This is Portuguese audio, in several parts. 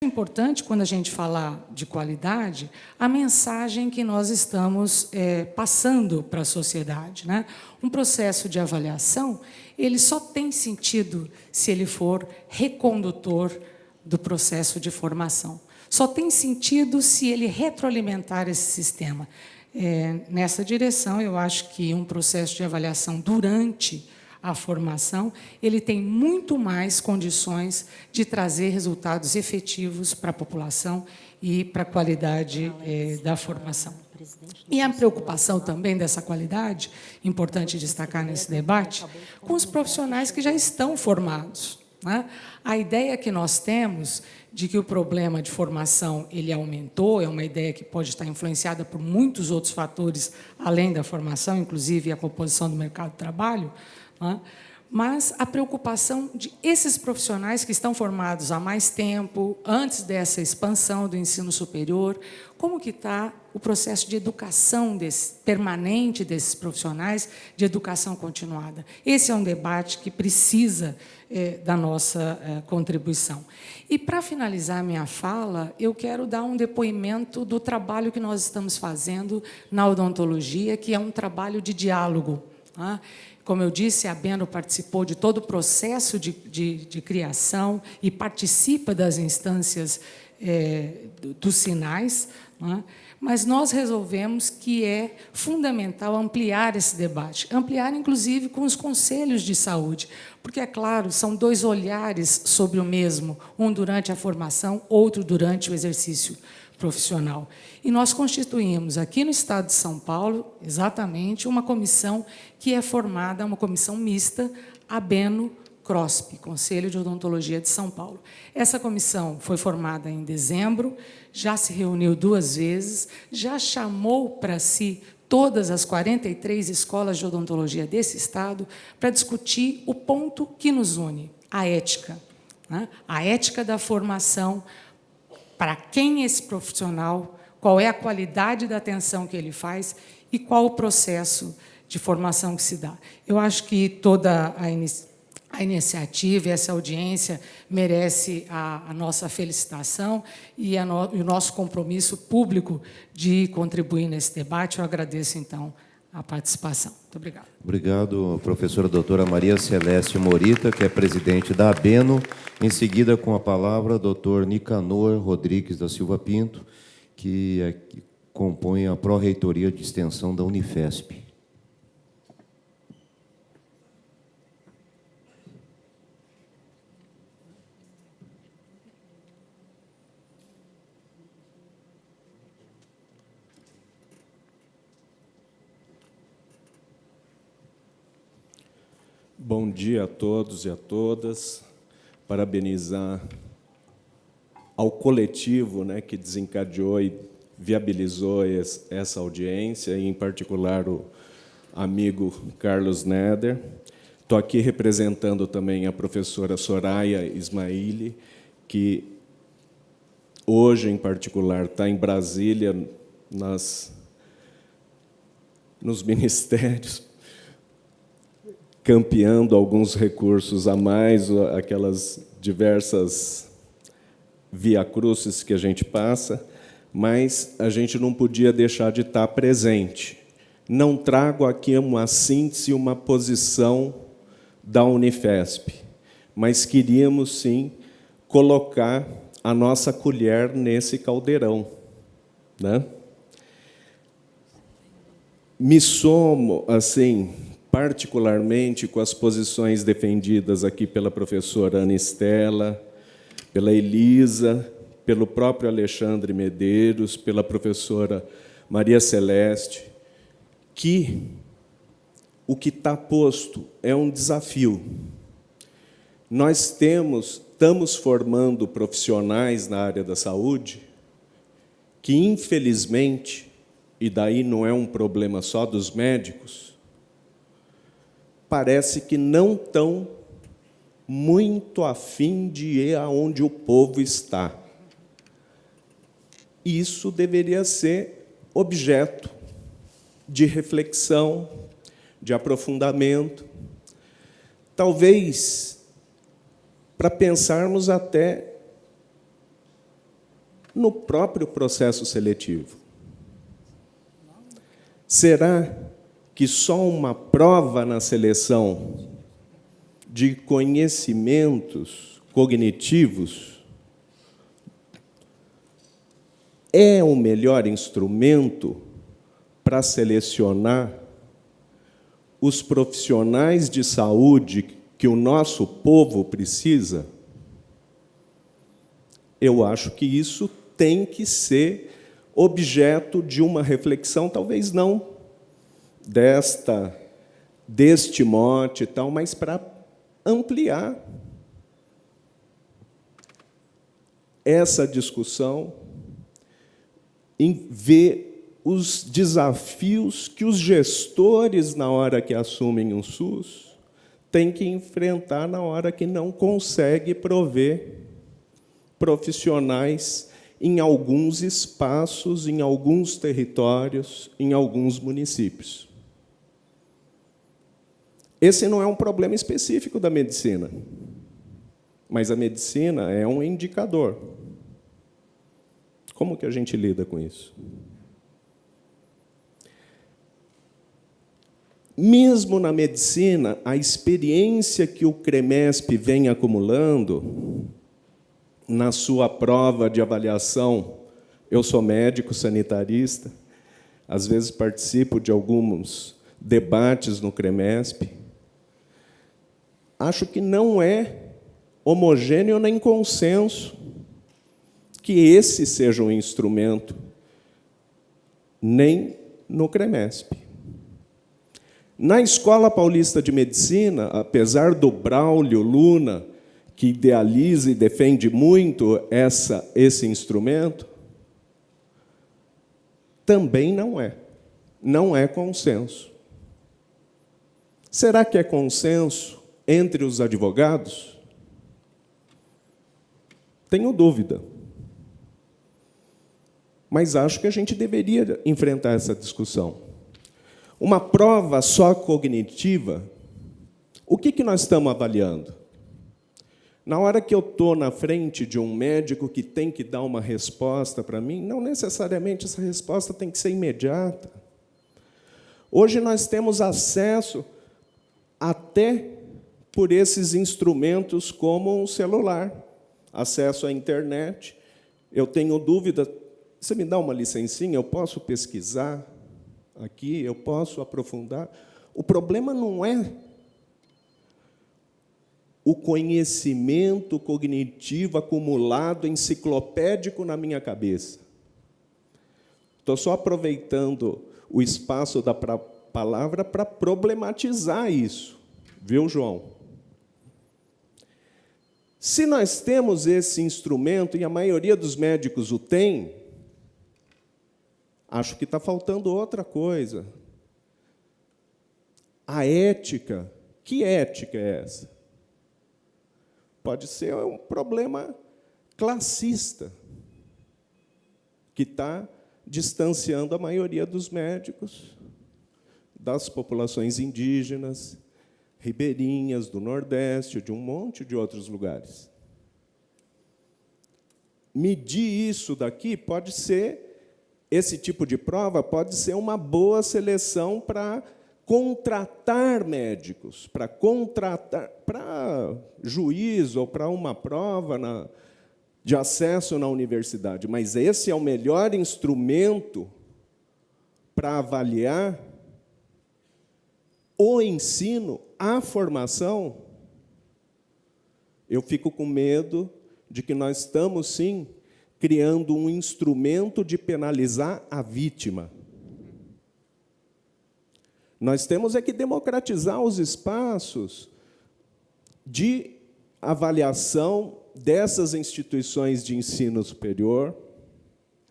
importante, quando a gente falar de qualidade, a mensagem que nós estamos passando para a sociedade, né? Um processo de avaliação, ele só tem sentido se ele for recondutor do processo de formação. Só tem sentido se ele retroalimentar esse sistema. Nessa direção, eu acho que um processo de avaliação durante a formação, ele tem muito mais condições de trazer resultados efetivos para a população e para a qualidade da formação. E a preocupação também dessa qualidade, importante destacar nesse debate, com os profissionais que já estão formados, né? A ideia que nós temos de que o problema de formação ele aumentou, é uma ideia que pode estar influenciada por muitos outros fatores, além da formação, inclusive a composição do mercado de trabalho, né? Mas a preocupação de esses profissionais que estão formados há mais tempo, antes dessa expansão do ensino superior, como que está o processo de educação permanente desses profissionais, de educação continuada. Esse é um debate que precisa da nossa contribuição. E, para finalizar minha fala, eu quero dar um depoimento do trabalho que nós estamos fazendo na odontologia, que é um trabalho de diálogo, tá? Como eu disse, a Beno participou de todo o processo de criação e participa das instâncias dos sinais, né? Mas nós resolvemos que é fundamental ampliar esse debate, ampliar, inclusive, com os conselhos de saúde, porque, é claro, são dois olhares sobre o mesmo, um durante a formação, outro durante o exercício profissional. E nós constituímos, aqui no Estado de São Paulo, exatamente, uma comissão que é formada, uma comissão mista, ABENO-CROSP, Conselho de Odontologia de São Paulo. Essa comissão foi formada em dezembro, já se reuniu 2 vezes, já chamou para si todas as 43 escolas de odontologia desse Estado para discutir o ponto que nos une, a ética, né? A ética da formação, para quem é esse profissional, qual é a qualidade da atenção que ele faz e qual o processo de formação que se dá. Eu acho que toda a iniciativa e essa audiência merece a nossa felicitação e o nosso compromisso público de contribuir nesse debate. Eu agradeço, então, a participação. Muito obrigado. Obrigado, professora doutora Maria Celeste Morita, que é presidente da ABENO. Em seguida, com a palavra, doutor Nicanor Rodrigues da Silva Pinto, que compõe a Pró-Reitoria de Extensão da Unifesp. Bom dia a todos e a todas. Parabenizar ao coletivo, né, que desencadeou e viabilizou essa audiência, e, em particular, o amigo Carlos Neder. Estou aqui representando também a professora Soraya Ismaili, que hoje, em particular, está em Brasília, nos ministérios, campeando alguns recursos a mais, aquelas diversas via-crucis que a gente passa, mas a gente não podia deixar de estar presente. Não trago aqui uma síntese, uma posição da Unifesp, mas queríamos, sim, colocar a nossa colher nesse caldeirão, né? Me somo, assim, particularmente com as posições defendidas aqui pela professora Ana Estela, pela Elisa, pelo próprio Alexandre Medeiros, pela professora Maria Celeste, que o que está posto é um desafio. Nós estamos formando profissionais na área da saúde que, infelizmente, e daí não é um problema só dos médicos, parece que não estão muito afim de ir aonde o povo está. Isso deveria ser objeto de reflexão, de aprofundamento, talvez para pensarmos até no próprio processo seletivo. Será que só uma prova na seleção de conhecimentos cognitivos é o melhor instrumento para selecionar os profissionais de saúde que o nosso povo precisa? Eu acho que isso tem que ser objeto de uma reflexão, talvez não deste mote e tal, mas para ampliar essa discussão, em ver os desafios que os gestores, na hora que assumem um SUS, têm que enfrentar na hora que não consegue prover profissionais em alguns espaços, em alguns territórios, em alguns municípios. Esse não é um problema específico da medicina, mas a medicina é um indicador. Como que a gente lida com isso? Mesmo na medicina, a experiência que o CREMESP vem acumulando na sua prova de avaliação, eu sou médico sanitarista, às vezes participo de alguns debates no CREMESP, acho que não é homogêneo nem consenso que esse seja um instrumento, nem no CREMESP. Na Escola Paulista de Medicina, apesar do Braulio Luna, que idealiza e defende muito esse instrumento, também não é consenso. Será que é consenso entre os advogados? Tenho dúvida. Mas acho que a gente deveria enfrentar essa discussão. Uma prova só cognitiva, o que nós estamos avaliando? Na hora que eu estou na frente de um médico que tem que dar uma resposta para mim, não necessariamente essa resposta tem que ser imediata. Hoje nós temos acesso até por esses instrumentos como um celular, acesso à internet. Eu tenho dúvida, você me dá uma licencinha, eu posso pesquisar aqui, eu posso aprofundar. O problema não é o conhecimento cognitivo acumulado, enciclopédico na minha cabeça. Estou só aproveitando o espaço da palavra para problematizar isso. Viu, João? Se nós temos esse instrumento, e a maioria dos médicos o tem, acho que está faltando outra coisa. A ética. Que ética é essa? Pode ser um problema classista, que está distanciando a maioria dos médicos das populações indígenas, ribeirinhas, do Nordeste, de um monte de outros lugares. Medir isso daqui pode ser, esse tipo de prova pode ser uma boa seleção para contratar médicos, para juiz ou para uma prova de acesso na universidade. Mas esse é o melhor instrumento para avaliar o ensino, a formação. Eu fico com medo de que nós estamos, sim, criando um instrumento de penalizar a vítima. Nós temos que democratizar os espaços de avaliação dessas instituições de ensino superior.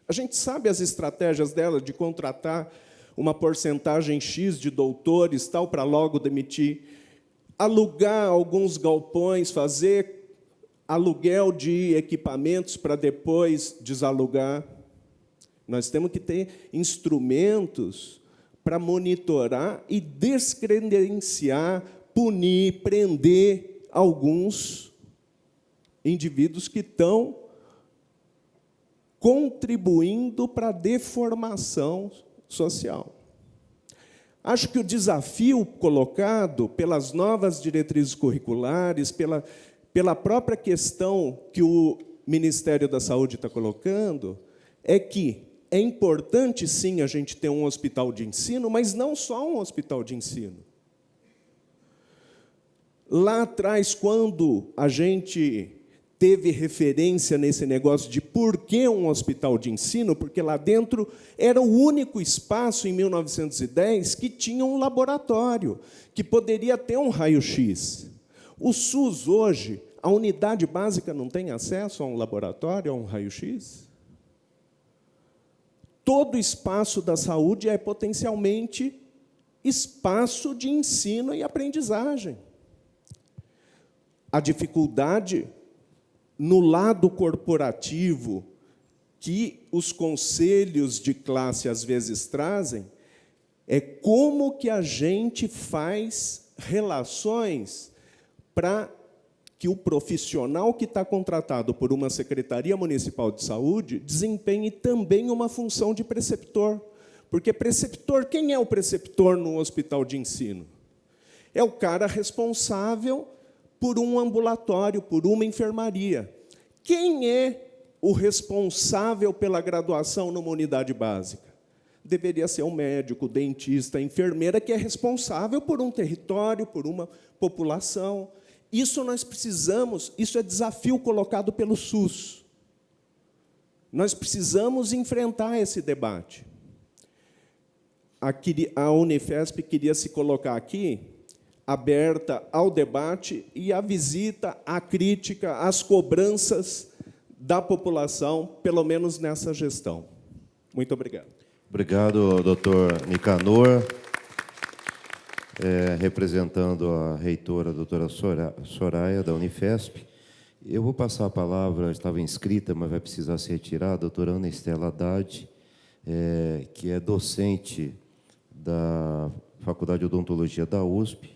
A gente sabe as estratégias dela de contratar uma porcentagem X de doutores, tal, para logo demitir, alugar alguns galpões, fazer aluguel de equipamentos para depois desalugar. Nós temos que ter instrumentos para monitorar e descredenciar, punir, prender alguns indivíduos que estão contribuindo para a deformação social. Acho que o desafio colocado pelas novas diretrizes curriculares, pela própria questão que o Ministério da Saúde está colocando, é que é importante, sim, a gente ter um hospital de ensino, mas não só um hospital de ensino. Lá atrás, quando a gente teve referência nesse negócio de por que um hospital de ensino, porque lá dentro era o único espaço, em 1910, que tinha um laboratório, que poderia ter um raio-x. O SUS, hoje, a unidade básica não tem acesso a um laboratório, a um raio-x? Todo espaço da saúde é potencialmente espaço de ensino e aprendizagem. A dificuldade no lado corporativo que os conselhos de classe às vezes trazem é como que a gente faz relações para que o profissional que está contratado por uma Secretaria Municipal de Saúde desempenhe também uma função de preceptor. Porque preceptor, quem é o preceptor no hospital de ensino? É o cara responsável por um ambulatório, por uma enfermaria. Quem é o responsável pela graduação numa unidade básica? Deveria ser um médico, dentista, enfermeira, que é responsável por um território, por uma população. Isso nós precisamos, isso é desafio colocado pelo SUS. Nós precisamos enfrentar esse debate. A Unifesp queria se colocar aqui, aberta ao debate e à visita, à crítica, às cobranças da população, pelo menos nessa gestão. Muito obrigado. Obrigado, doutor Nicanor. Representando a reitora, a doutora Soraya, da Unifesp. Eu vou passar a palavra, estava inscrita, mas vai precisar se retirar, a doutora Ana Estela Haddad, que é docente da Faculdade de Odontologia da USP,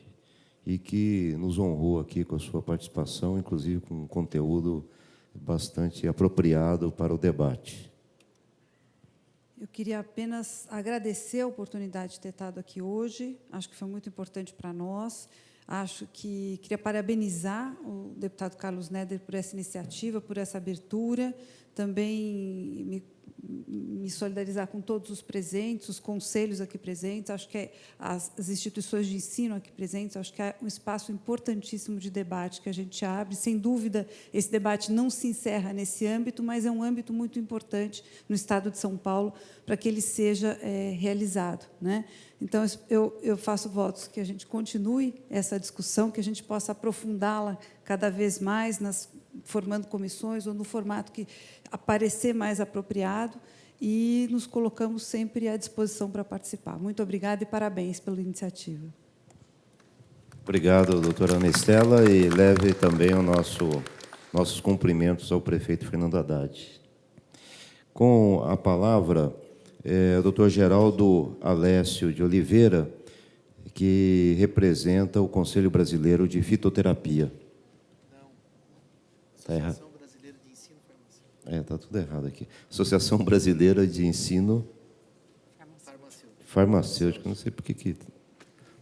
e que nos honrou aqui com a sua participação, inclusive com um conteúdo bastante apropriado para o debate. Eu queria apenas agradecer a oportunidade de ter estado aqui hoje. Acho que foi muito importante para nós. Acho que queria parabenizar o deputado Carlos Neder por essa iniciativa, por essa abertura. Também me solidarizar com todos os presentes, os conselhos aqui presentes. Acho que as instituições de ensino aqui presentes, acho que é um espaço importantíssimo de debate que a gente abre. Sem dúvida, esse debate não se encerra nesse âmbito, mas é um âmbito muito importante no Estado de São Paulo para que ele seja realizado, né? Então, eu faço votos que a gente continue essa discussão, que a gente possa aprofundá-la cada vez mais, formando comissões ou no formato que aparecer mais apropriado, e nos colocamos sempre à disposição para participar. Muito obrigada e parabéns pela iniciativa. Obrigado, doutora Ana Estela, e leve também nossos cumprimentos ao prefeito Fernando Haddad. Com a palavra, o doutor Geraldo Alessio de Oliveira, que representa o Conselho Brasileiro de Fitoterapia. Está errado. Associação Brasileira de Ensino Farmacêutico. Está tudo errado aqui. Associação Brasileira de Ensino Farmacêutico. Não sei por que...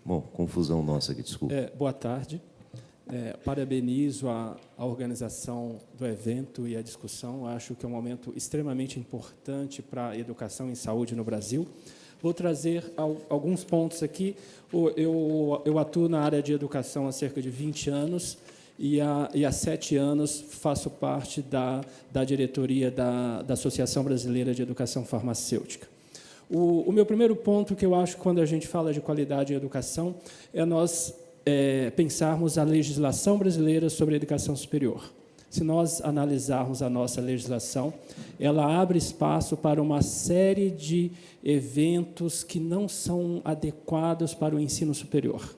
Bom, confusão nossa aqui, desculpa. Boa tarde. Parabenizo a organização do evento e a discussão. Acho que é um momento extremamente importante para a educação em saúde no Brasil. Vou trazer alguns pontos aqui. Eu atuo na área de educação há cerca de 20 anos e há 7 anos faço parte da diretoria da Associação Brasileira de Educação Farmacêutica. O meu primeiro ponto, que eu acho que quando a gente fala de qualidade em educação, é nós pensarmos a legislação brasileira sobre a educação superior. Se nós analisarmos a nossa legislação, ela abre espaço para uma série de eventos que não são adequados para o ensino superior.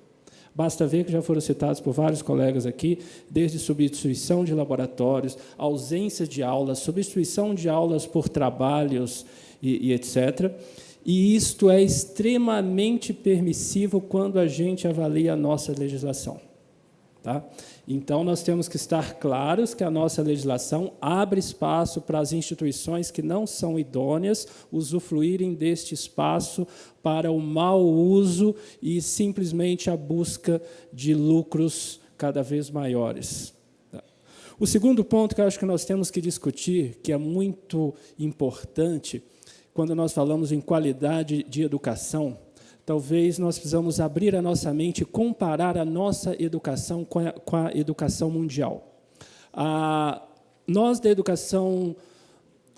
Basta ver que já foram citados por vários colegas aqui, desde substituição de laboratórios, ausência de aulas, substituição de aulas por trabalhos e etc. E isto é extremamente permissivo quando a gente avalia a nossa legislação. Tá? Então, nós temos que estar claros que a nossa legislação abre espaço para as instituições que não são idôneas usufruírem deste espaço para o mau uso e simplesmente a busca de lucros cada vez maiores. O segundo ponto que eu acho que nós temos que discutir, que é muito importante, quando nós falamos em qualidade de educação, talvez nós precisamos abrir a nossa mente e comparar a nossa educação com a educação mundial. Nós, da educação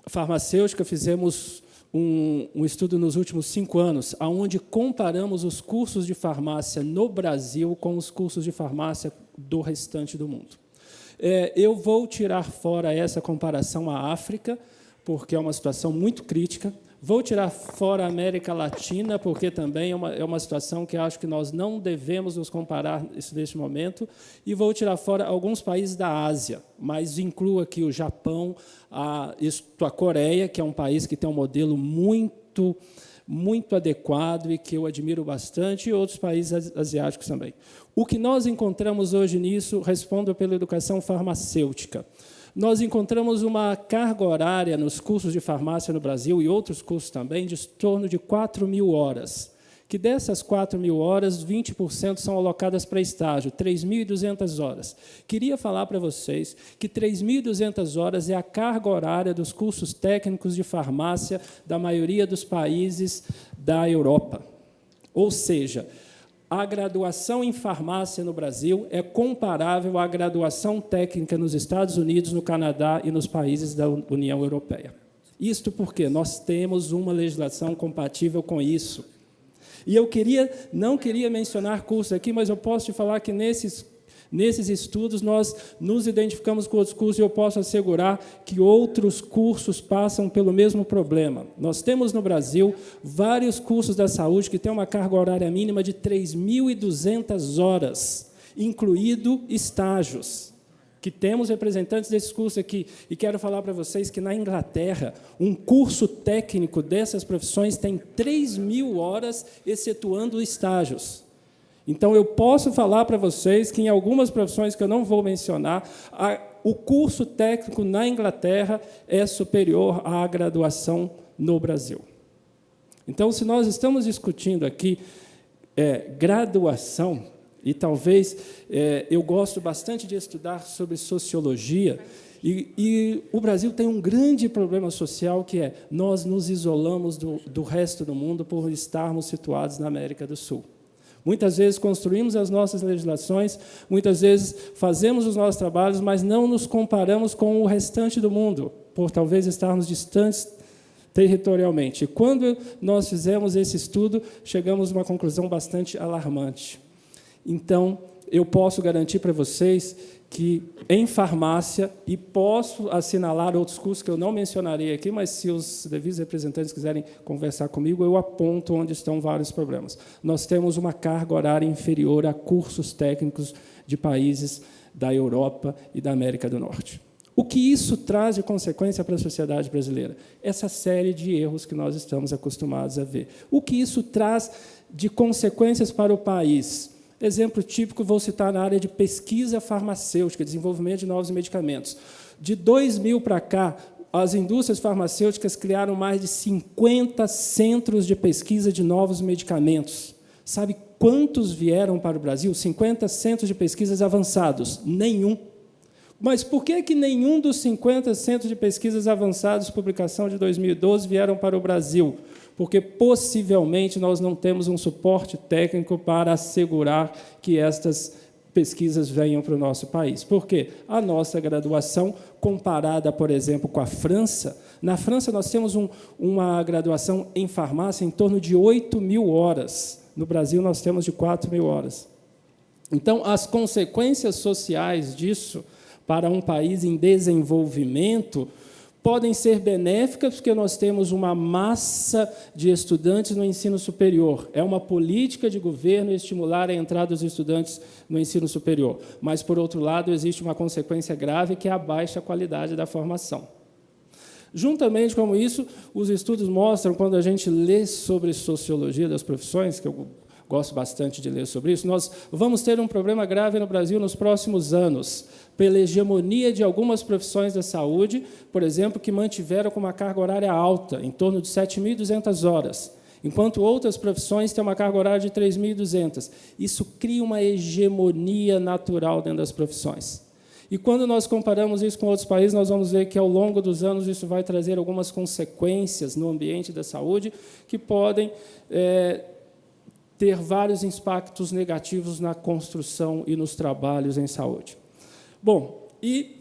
farmacêutica, fizemos um estudo nos últimos 5 anos, onde comparamos os cursos de farmácia no Brasil com os cursos de farmácia do restante do mundo. Eu vou tirar fora essa comparação à África, porque é uma situação muito crítica. Vou tirar fora a América Latina, porque também é uma situação que acho que nós não devemos nos comparar neste momento. E vou tirar fora alguns países da Ásia, mas incluo aqui o Japão, a Coreia, que é um país que tem um modelo muito adequado e que eu admiro bastante, e outros países asiáticos também. O que nós encontramos hoje nisso, respondo pela educação farmacêutica. Nós encontramos uma carga horária nos cursos de farmácia no Brasil e outros cursos também de torno de 4.000 horas, que dessas 4.000 horas, 20% são alocadas para estágio, 3.200 horas. Queria falar para vocês que 3.200 horas é a carga horária dos cursos técnicos de farmácia da maioria dos países da Europa. Ou seja, a graduação em farmácia no Brasil é comparável à graduação técnica nos Estados Unidos, no Canadá e nos países da União Europeia. Isto porque nós temos uma legislação compatível com isso. E eu não queria mencionar cursos aqui, mas eu posso te falar que nesses estudos nós nos identificamos com outros cursos e eu posso assegurar que outros cursos passam pelo mesmo problema. Nós temos no Brasil vários cursos da saúde que têm uma carga horária mínima de 3.200 horas, incluído estágios, que temos representantes desses cursos aqui. E quero falar para vocês que, na Inglaterra, um curso técnico dessas profissões tem 3.000 horas, excetuando estágios. Então, eu posso falar para vocês que, em algumas profissões que eu não vou mencionar, o curso técnico na Inglaterra é superior à graduação no Brasil. Então, se nós estamos discutindo aqui graduação, e talvez eu gosto bastante de estudar sobre sociologia, e o Brasil tem um grande problema social, que é nós nos isolamos do resto do mundo por estarmos situados na América do Sul. Muitas vezes construímos as nossas legislações, muitas vezes fazemos os nossos trabalhos, mas não nos comparamos com o restante do mundo, por talvez estarmos distantes territorialmente. E quando nós fizemos esse estudo, chegamos a uma conclusão bastante alarmante. Então, eu posso garantir para vocês que, em farmácia, e posso assinalar outros cursos que eu não mencionarei aqui, mas se os devidos representantes quiserem conversar comigo, eu aponto onde estão vários problemas. Nós temos uma carga horária inferior a cursos técnicos de países da Europa e da América do Norte. O que isso traz de consequência para a sociedade brasileira? Essa série de erros que nós estamos acostumados a ver. O que isso traz de consequências para o país? Exemplo típico, vou citar na área de pesquisa farmacêutica, desenvolvimento de novos medicamentos. De 2000 para cá, as indústrias farmacêuticas criaram mais de 50 centros de pesquisa de novos medicamentos. Sabe quantos vieram para o Brasil? 50 centros de pesquisas avançados. Nenhum. Mas por que nenhum dos 50 centros de pesquisas avançados, publicação de 2012, vieram para o Brasil? Porque, possivelmente, nós não temos um suporte técnico para assegurar que estas pesquisas venham para o nosso país. Por quê? A nossa graduação, comparada, por exemplo, com a França, na França nós temos uma graduação em farmácia em torno de 8.000 horas. No Brasil, nós temos de 4.000 horas. Então, as consequências sociais disso para um país em desenvolvimento podem ser benéficas, porque nós temos uma massa de estudantes no ensino superior. É uma política de governo estimular a entrada dos estudantes no ensino superior. Mas, por outro lado, existe uma consequência grave, que é a baixa qualidade da formação. Juntamente com isso, os estudos mostram, quando a gente lê sobre sociologia das profissões, que eu gosto bastante de ler sobre isso, nós vamos ter um problema grave no Brasil nos próximos anos, pela hegemonia de algumas profissões da saúde, por exemplo, que mantiveram com uma carga horária alta, em torno de 7.200 horas, enquanto outras profissões têm uma carga horária de 3.200. Isso cria uma hegemonia natural dentro das profissões. E, quando nós comparamos isso com outros países, nós vamos ver que, ao longo dos anos, isso vai trazer algumas consequências no ambiente da saúde que podem ter vários impactos negativos na construção e nos trabalhos em saúde. Bom, e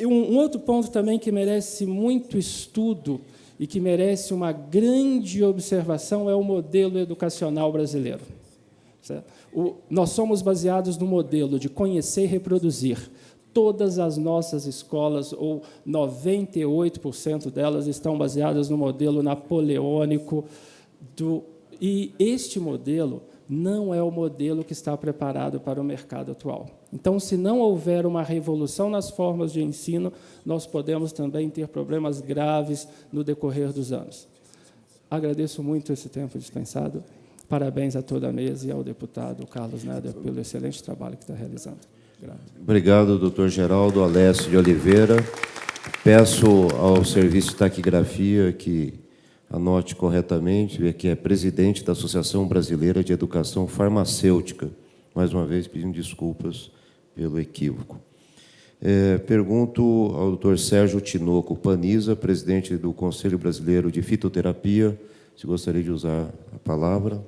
um outro ponto também que merece muito estudo e que merece uma grande observação é o modelo educacional brasileiro. Certo? Nós somos baseados no modelo de conhecer e reproduzir. Todas as nossas escolas, ou 98% delas, estão baseadas no modelo napoleônico. E este modelo não é o modelo que está preparado para o mercado atual. Então, se não houver uma revolução nas formas de ensino, nós podemos também ter problemas graves no decorrer dos anos. Agradeço muito esse tempo dispensado. Parabéns a toda a mesa e ao deputado Carlos Nader pelo excelente trabalho que está realizando. Obrigado, doutor Geraldo Alessio de Oliveira. Peço ao serviço de taquigrafia que anote corretamente, que é presidente da Associação Brasileira de Educação Farmacêutica. Mais uma vez, pedindo desculpas pelo equívoco. Pergunto ao doutor Sérgio Tinoco Paniza, presidente do Conselho Brasileiro de Fitoterapia, se gostaria de usar a palavra.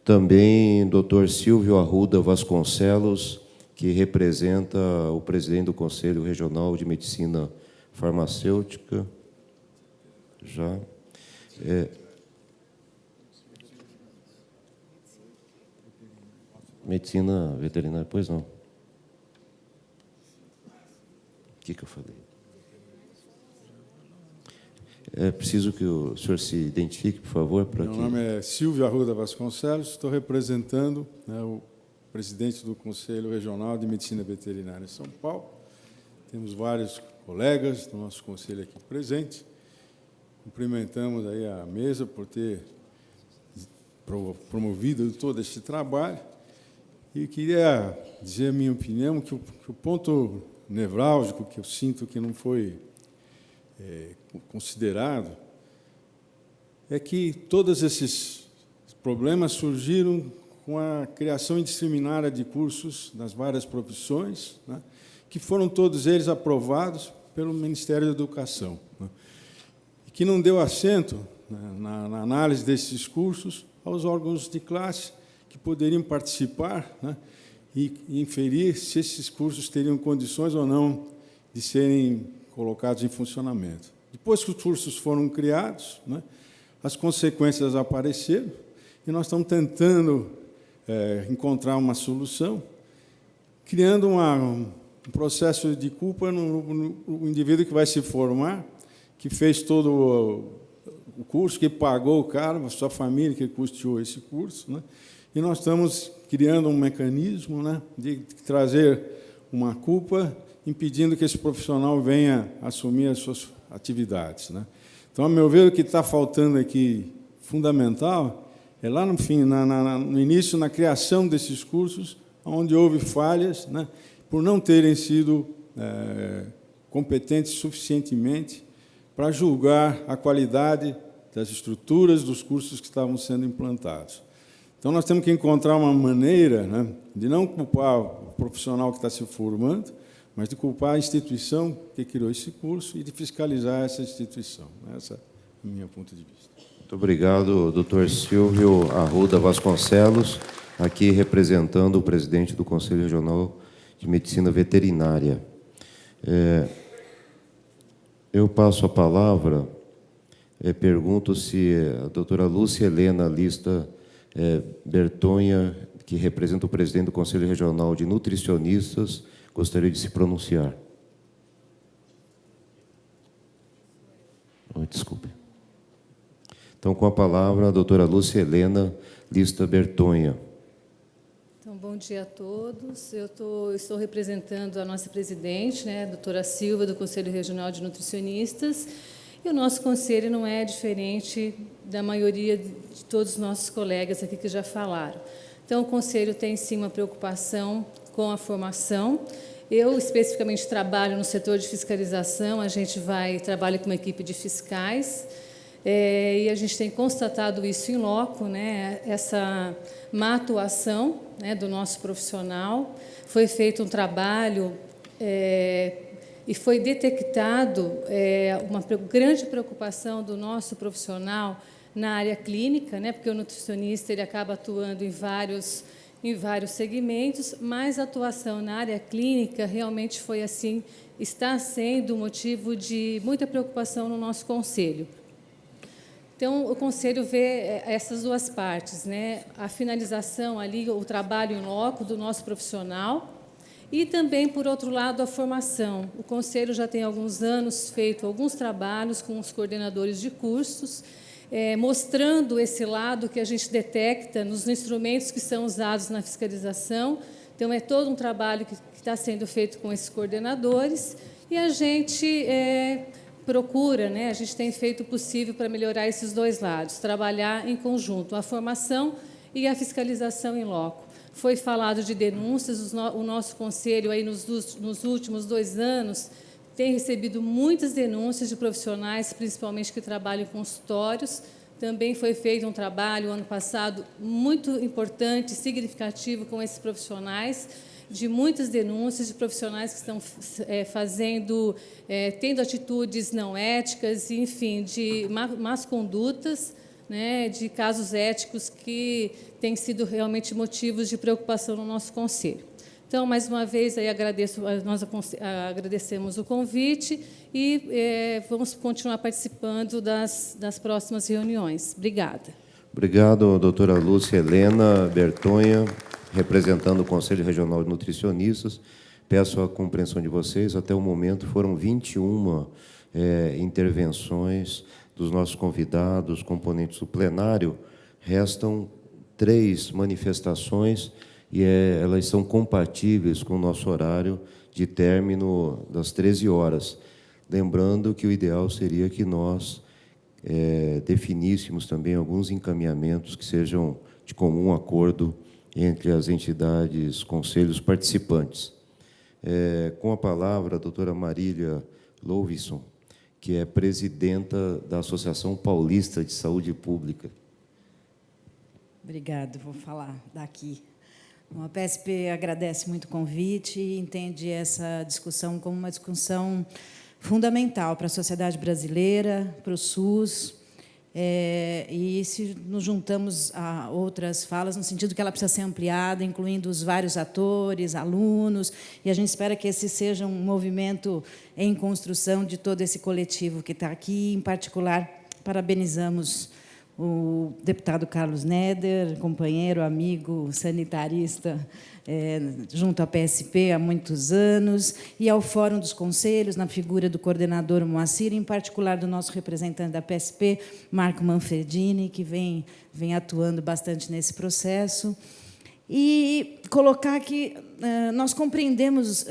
Também doutor Silvio Arruda Vasconcelos, que representa o presidente do Conselho Regional de Medicina Farmacêutica. Já. Medicina veterinária, pois não. O que eu falei? É preciso que o senhor se identifique, por favor. Meu nome é Silvio Arruda Vasconcelos, estou representando o presidente do Conselho Regional de Medicina Veterinária em São Paulo. Temos vários colegas do nosso conselho aqui presentes. Cumprimentamos aí a mesa por ter promovido todo este trabalho. E queria dizer a minha opinião, que o ponto nevrálgico que eu sinto que não foi considerado é que todos esses problemas surgiram com a criação indiscriminada de cursos nas várias profissões, né, que foram todos eles aprovados pelo Ministério da Educação, né, e que não deu assento, né, na análise desses cursos aos órgãos de classe que poderiam participar, né, e inferir se esses cursos teriam condições ou não de serem colocados em funcionamento. Depois que os cursos foram criados, né, as consequências apareceram e nós estamos tentando encontrar uma solução, criando um processo de culpa no indivíduo que vai se formar, que fez todo o curso, que pagou o caro, a sua família que custeou esse curso, né? E nós estamos criando um mecanismo, né, de trazer uma culpa, impedindo que esse profissional venha assumir as suas atividades, né? Então, a meu ver, o que está faltando aqui, fundamental, é lá no fim, no início, na criação desses cursos, onde houve falhas, né, por não terem sido competentes suficientemente para julgar a qualidade das estruturas dos cursos que estavam sendo implantados. Então, nós temos que encontrar uma maneira, né, de não culpar o profissional que está se formando, mas de culpar a instituição que criou esse curso e de fiscalizar essa instituição. Essa é o meu ponto de vista. Muito obrigado, doutor Silvio Arruda Vasconcelos, aqui representando o presidente do Conselho Regional de Medicina Veterinária. Eu passo a palavra, pergunto se a doutora Lúcia Helena Lista Bertonha, que representa o presidente do Conselho Regional de Nutricionistas, gostaria de se pronunciar. Desculpe. Então, com a palavra, a doutora Lúcia Helena Lista Bertonha. Então, bom dia a todos. Eu estou representando a nossa presidente, né, a doutora Silva, do Conselho Regional de Nutricionistas, E o nosso conselho não é diferente da maioria de todos os nossos colegas aqui que já falaram. Então, o conselho tem, sim, uma preocupação com a formação. Eu, especificamente, trabalho no setor de fiscalização, a gente trabalha com uma equipe de fiscais, e a gente tem constatado isso em loco, né, essa má atuação, né, do nosso profissional. Foi feito um trabalho e foi detectado uma grande preocupação do nosso profissional na área clínica, né, porque o nutricionista ele acaba atuando em vários segmentos, mas a atuação na área clínica realmente foi assim, está sendo motivo de muita preocupação no nosso conselho. Então, o conselho vê essas duas partes, né? A finalização ali, o trabalho em loco do nosso profissional e também, por outro lado, a formação. O conselho já tem alguns anos feito alguns trabalhos com os coordenadores de cursos, mostrando esse lado que a gente detecta nos instrumentos que são usados na fiscalização. Então, é todo um trabalho que está sendo feito com esses coordenadores e a gente procura, né, a gente tem feito o possível para melhorar esses dois lados, trabalhar em conjunto, a formação e a fiscalização em loco. Foi falado de denúncias, o nosso conselho, aí, nos últimos 2 anos, tem recebido muitas denúncias de profissionais, principalmente que trabalham em consultórios. Também foi feito um trabalho, ano passado, muito importante, significativo com esses profissionais, de muitas denúncias de profissionais que estão tendo atitudes não éticas, enfim, de más condutas, né, de casos éticos que têm sido realmente motivos de preocupação no nosso conselho. Então, mais uma vez, aí nós agradecemos o convite e vamos continuar participando das próximas reuniões. Obrigada. Obrigado, doutora Lúcia Helena Bertonha, representando o Conselho Regional de Nutricionistas. Peço a compreensão de vocês, até o momento foram 21 intervenções dos nossos convidados, componentes do plenário. Restam 3 manifestações e elas são compatíveis com o nosso horário de término das 13 horas. Lembrando que o ideal seria que nós definíssemos também alguns encaminhamentos que sejam de comum acordo entre as entidades, conselhos participantes. Com a palavra, a doutora Marília Louvisson, que é presidenta da Associação Paulista de Saúde Pública. Obrigada, vou falar daqui. Bom, a PSP agradece muito o convite e entende essa discussão como uma discussão fundamental para a sociedade brasileira, para o SUS, e se nos juntamos a outras falas, no sentido que ela precisa ser ampliada, incluindo os vários atores, alunos, e a gente espera que esse seja um movimento em construção de todo esse coletivo que está aqui. Em particular, parabenizamos o deputado Carlos Neder, companheiro, amigo, sanitarista, junto à PSP há muitos anos, e ao Fórum dos Conselhos, na figura do coordenador Moacir, em particular do nosso representante da PSP, Marco Manfredini, que vem atuando bastante nesse processo. E colocar que nós compreendemos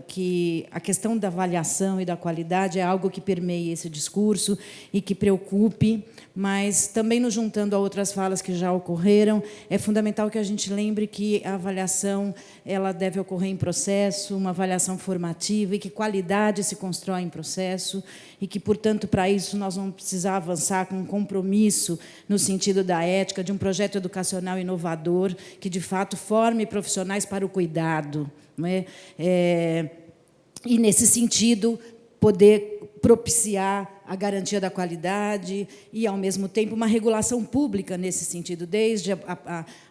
que a questão da avaliação e da qualidade é algo que permeia esse discurso e que preocupe, mas também nos juntando a outras falas que já ocorreram, é fundamental que a gente lembre que a avaliação ela deve ocorrer em processo, uma avaliação formativa, e que qualidade se constrói em processo, e que, portanto, para isso nós vamos precisar avançar com um compromisso no sentido da ética, de um projeto educacional inovador que, de fato, forme profissionais para o cuidado, não é? E, nesse sentido, poder propiciar a garantia da qualidade e, ao mesmo tempo, uma regulação pública nesse sentido, desde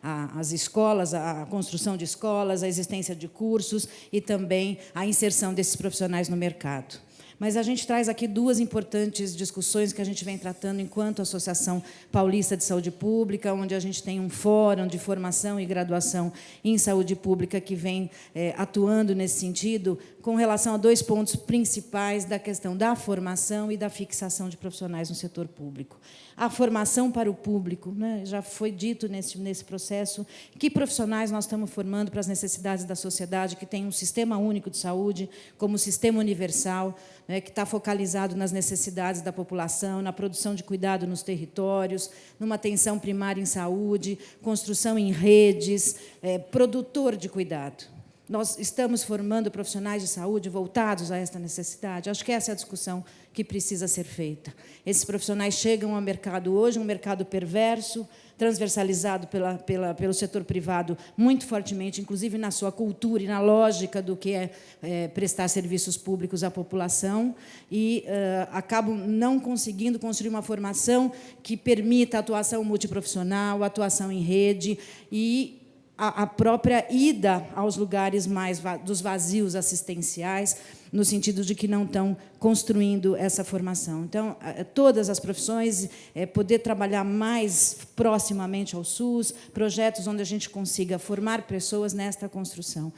as escolas, a construção de escolas, a existência de cursos e também a inserção desses profissionais no mercado. Mas a gente traz aqui 2 importantes discussões que a gente vem tratando enquanto Associação Paulista de Saúde Pública, onde a gente tem um fórum de formação e graduação em saúde pública que vem atuando nesse sentido, com relação a 2 pontos principais da questão da formação e da fixação de profissionais no setor público. A formação para o público, né? Já foi dito nesse processo que profissionais nós estamos formando para as necessidades da sociedade, que tem um sistema único de saúde como sistema universal. né, que está focalizado nas necessidades da população, na produção de cuidado nos territórios, numa atenção primária em saúde, construção em redes, produtor de cuidado. Nós estamos formando profissionais de saúde voltados a esta necessidade? Acho que essa é a discussão que precisa ser feita. Esses profissionais chegam ao mercado hoje, um mercado perverso, transversalizado pelo setor privado muito fortemente, inclusive na sua cultura e na lógica do que é prestar serviços públicos à população, e acabam não conseguindo construir uma formação que permita atuação multiprofissional, atuação em rede e a própria ida aos lugares mais dos vazios assistenciais, no sentido de que não estão construindo essa formação. Então, todas as profissões, poder trabalhar mais proximamente ao SUS, projetos onde a gente consiga formar pessoas nesta construção.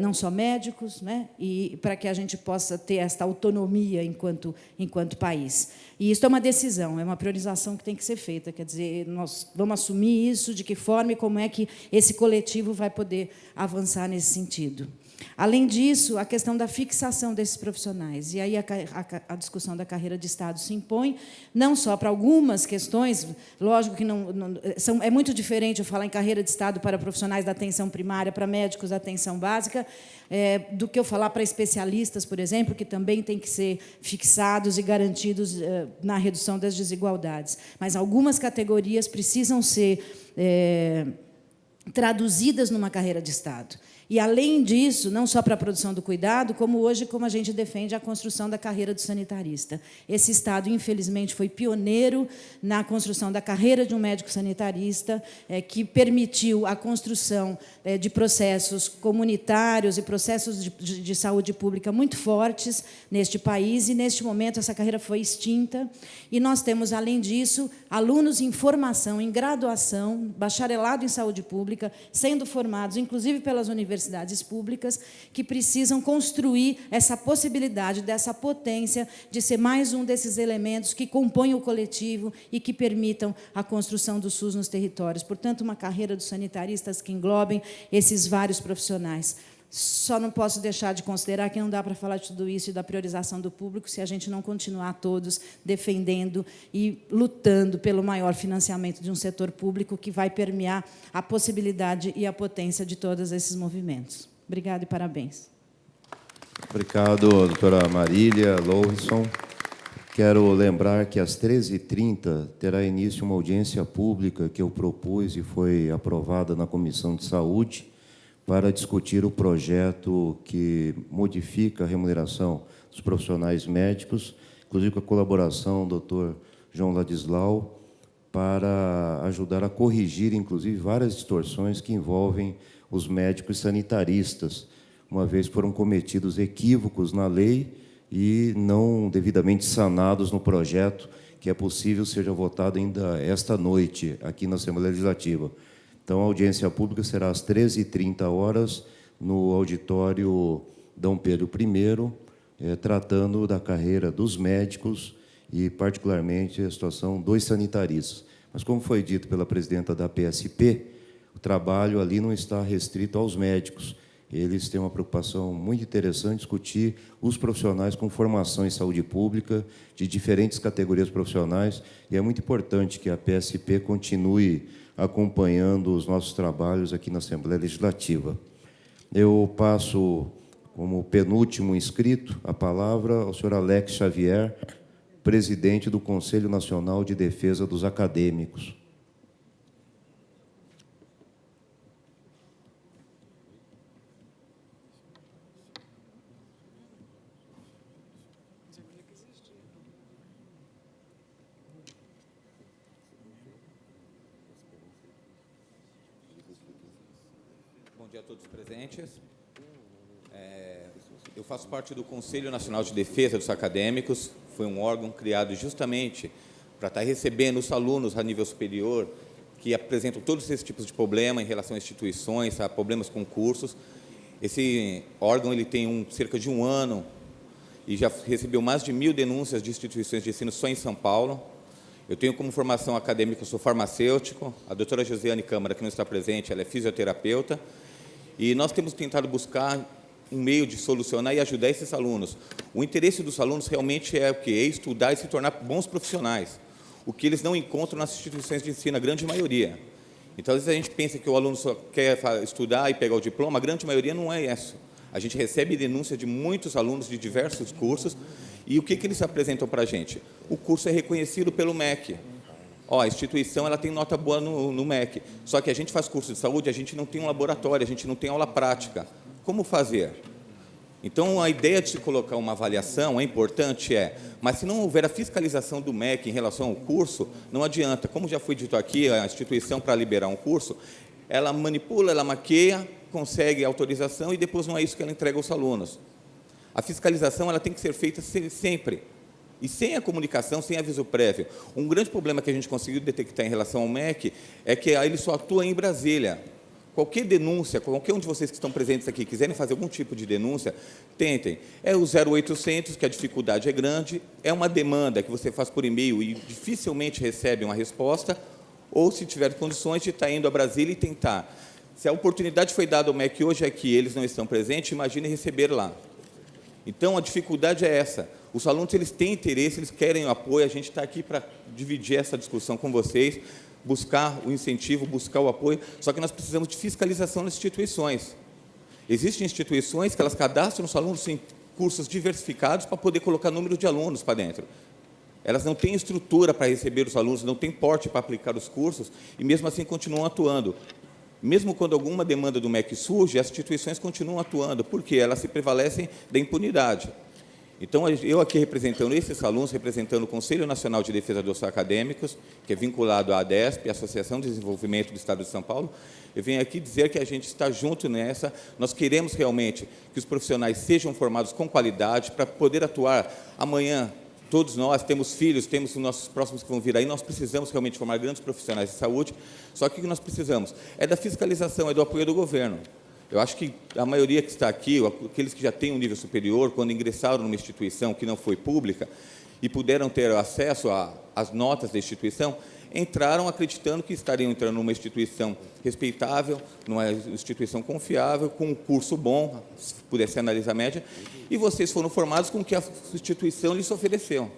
Não só médicos, né? E para que a gente possa ter esta autonomia enquanto país. E isso é uma decisão, é uma priorização que tem que ser feita. Quer dizer, nós vamos assumir isso, de que forma e como é que esse coletivo vai poder avançar nesse sentido. Além disso, a questão da fixação desses profissionais. E aí a discussão da carreira de Estado se impõe, não só para algumas questões, lógico que é muito diferente eu falar em carreira de Estado para profissionais da atenção primária, para médicos da atenção básica, do que eu falar para especialistas, por exemplo, que também têm que ser fixados e garantidos na redução das desigualdades. Mas algumas categorias precisam ser traduzidas numa carreira de Estado. E, além disso, não só para a produção do cuidado, como hoje, como a gente defende a construção da carreira do sanitarista. Esse Estado, infelizmente, foi pioneiro na construção da carreira de um médico sanitarista, que permitiu a construção de processos comunitários e processos de saúde pública muito fortes neste país, e, neste momento, essa carreira foi extinta. E nós temos, além disso, alunos em formação, em graduação, bacharelado em saúde pública, sendo formados, inclusive, pelas universidades públicas, que precisam construir essa possibilidade, dessa potência de ser mais um desses elementos que compõem o coletivo e que permitam a construção do SUS nos territórios. Portanto, uma carreira dos sanitaristas que englobem esses vários profissionais. Só não posso deixar de considerar que não dá para falar de tudo isso e da priorização do público se a gente não continuar todos defendendo e lutando pelo maior financiamento de um setor público que vai permear a possibilidade e a potência de todos esses movimentos. Obrigada e parabéns. Obrigado, doutora Marília Louison. Quero lembrar que, às 13h30, terá início uma audiência pública que eu propus e foi aprovada na Comissão de Saúde, para discutir o projeto que modifica a remuneração dos profissionais médicos, inclusive com a colaboração do Dr. João Ladislau, para ajudar a corrigir, inclusive, várias distorções que envolvem os médicos sanitaristas, uma vez que foram cometidos equívocos na lei e não devidamente sanados no projeto, que é possível seja votado ainda esta noite, aqui na Assembleia Legislativa. Então, a audiência pública será às 13h30, no auditório Dom Pedro I, tratando da carreira dos médicos e, particularmente, a situação dos sanitaristas. Mas, como foi dito pela presidenta da PSP, o trabalho ali não está restrito aos médicos. Eles têm uma preocupação muito interessante em discutir os profissionais com formação em saúde pública, de diferentes categorias profissionais, e é muito importante que a PSP continue acompanhando os nossos trabalhos aqui na Assembleia Legislativa. Eu passo, como penúltimo inscrito, a palavra ao senhor Alex Xavier, presidente do Conselho Nacional de Defesa dos Acadêmicos. Bom dia a todos os presentes. Eu faço parte do Conselho Nacional de Defesa dos Acadêmicos. Foi um órgão criado justamente para estar recebendo os alunos a nível superior que apresentam todos esses tipos de problema em relação a instituições, a problemas com cursos. Esse órgão ele tem cerca de um ano e já recebeu mais de 1.000 denúncias de instituições de ensino só em São Paulo. Eu tenho como formação acadêmica, eu sou farmacêutico, a doutora Josiane Câmara, que não está presente, ela é fisioterapeuta, e nós temos tentado buscar um meio de solucionar e ajudar esses alunos. O interesse dos alunos realmente é o quê? É estudar e se tornar bons profissionais, o que eles não encontram nas instituições de ensino, a grande maioria. Então, às vezes, a gente pensa que o aluno só quer estudar e pegar o diploma, a grande maioria não é isso. A gente recebe denúncia de muitos alunos de diversos cursos, e o que eles apresentam para a gente? O curso é reconhecido pelo MEC. Ó, a instituição ela tem nota boa no MEC, só que a gente faz curso de saúde, a gente não tem um laboratório, a gente não tem aula prática. Como fazer? Então, a ideia de se colocar uma avaliação é importante, mas se não houver a fiscalização do MEC em relação ao curso, não adianta. Como já foi dito aqui, a instituição, para liberar um curso, ela manipula, ela maqueia, consegue autorização e depois não é isso que ela entrega aos alunos. A fiscalização ela tem que ser feita sempre. E sem a comunicação, sem aviso prévio. Um grande problema que a gente conseguiu detectar em relação ao MEC é que ele só atua em Brasília. Qualquer denúncia, qualquer um de vocês que estão presentes aqui, quiserem fazer algum tipo de denúncia, tentem. É o 0800, que a dificuldade é grande, é uma demanda que você faz por e-mail e dificilmente recebe uma resposta, ou, se tiver condições, de estar indo a Brasília e tentar. Se a oportunidade foi dada ao MEC hoje aqui, eles não estão presentes, imagine receber lá. Então, a dificuldade é essa. Os alunos eles têm interesse, eles querem o apoio, a gente está aqui para dividir essa discussão com vocês, buscar o incentivo, buscar o apoio, só que nós precisamos de fiscalização nas instituições. Existem instituições que elas cadastram os alunos em cursos diversificados para poder colocar número de alunos para dentro. Elas não têm estrutura para receber os alunos, não têm porte para aplicar os cursos, e mesmo assim continuam atuando. Mesmo quando alguma demanda do MEC surge, as instituições continuam atuando, porque elas se prevalecem da impunidade. Então, eu aqui representando esses alunos, representando o Conselho Nacional de Defesa dos Acadêmicos, que é vinculado à ADESP, Associação de Desenvolvimento do Estado de São Paulo, eu venho aqui dizer que a gente está junto nessa, nós queremos realmente que os profissionais sejam formados com qualidade para poder atuar amanhã. Todos nós temos filhos, temos os nossos próximos que vão vir aí, nós precisamos realmente formar grandes profissionais de saúde, só que o que nós precisamos é da fiscalização, é do apoio do governo. Eu acho que a maioria que está aqui, aqueles que já têm um nível superior, quando ingressaram numa instituição que não foi pública e puderam ter acesso às notas da instituição, entraram acreditando que estariam entrando numa instituição respeitável, numa instituição confiável, com um curso bom, se pudesse analisar a média, e vocês foram formados com o que a instituição lhes ofereceu.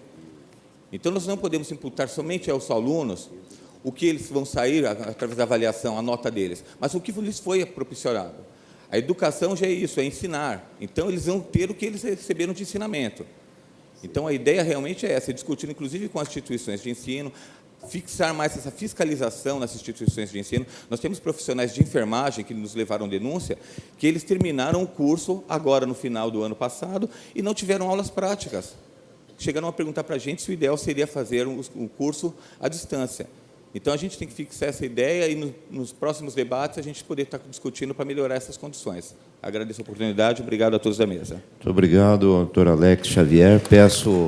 Então, nós não podemos imputar somente aos alunos o que eles vão sair, através da avaliação, a nota deles, mas o que lhes foi proporcionado. A educação já é isso, é ensinar. Então, eles vão ter o que eles receberam de ensinamento. Então, a ideia realmente é essa, discutir, inclusive, com as instituições de ensino, fixar mais essa fiscalização nas instituições de ensino. Nós temos profissionais de enfermagem que nos levaram denúncia, que eles terminaram o curso agora no final do ano passado e não tiveram aulas práticas. Chegaram a perguntar para a gente se o ideal seria fazer um curso à distância. Então, a gente tem que fixar essa ideia e, nos próximos debates, a gente poder estar discutindo para melhorar essas condições. Agradeço a oportunidade. Obrigado a todos da mesa. Muito obrigado, doutor Alex Xavier. Peço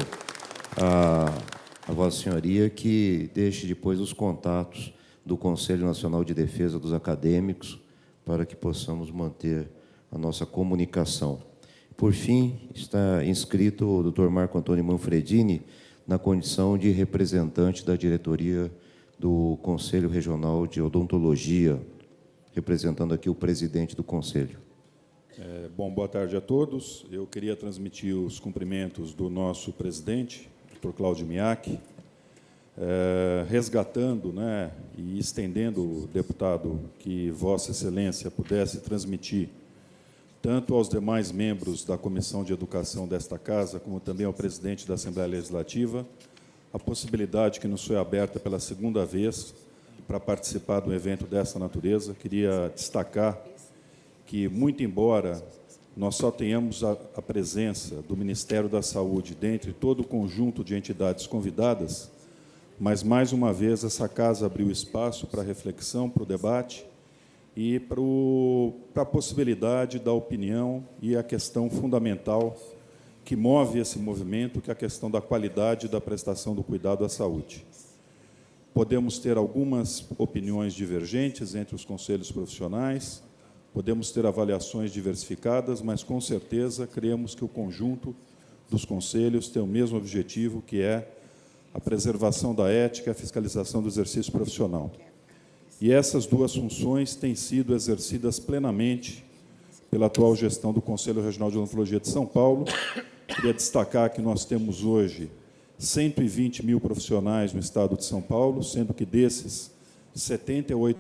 a Vossa Senhoria que deixe depois os contatos do Conselho Nacional de Defesa dos Acadêmicos para que possamos manter a nossa comunicação. Por fim, está inscrito o doutor Marco Antônio Manfredini na condição de representante da diretoria do Conselho Regional de Odontologia, representando aqui o presidente do Conselho. Bom, boa tarde a todos. Eu queria transmitir os cumprimentos do nosso presidente, Dr. Cláudio Miak, resgatando, e estendendo, deputado, que Vossa Excelência pudesse transmitir tanto aos demais membros da Comissão de Educação desta Casa, como também ao presidente da Assembleia Legislativa, a possibilidade que nos foi aberta pela segunda vez para participar de um evento dessa natureza. Queria destacar que, muito embora nós só tenhamos a presença do Ministério da Saúde dentre todo o conjunto de entidades convidadas, mas, mais uma vez, essa casa abriu espaço para a reflexão, para o debate e para a possibilidade da opinião e a questão fundamental que move esse movimento, que é a questão da qualidade da prestação do cuidado à saúde. Podemos ter algumas opiniões divergentes entre os conselhos profissionais, podemos ter avaliações diversificadas, mas, com certeza, cremos que o conjunto dos conselhos tem o mesmo objetivo, que é a preservação da ética e a fiscalização do exercício profissional. E essas duas funções têm sido exercidas plenamente pela atual gestão do Conselho Regional de Odontologia de São Paulo. Queria destacar que nós temos hoje 120 mil profissionais no estado de São Paulo, sendo que desses, 78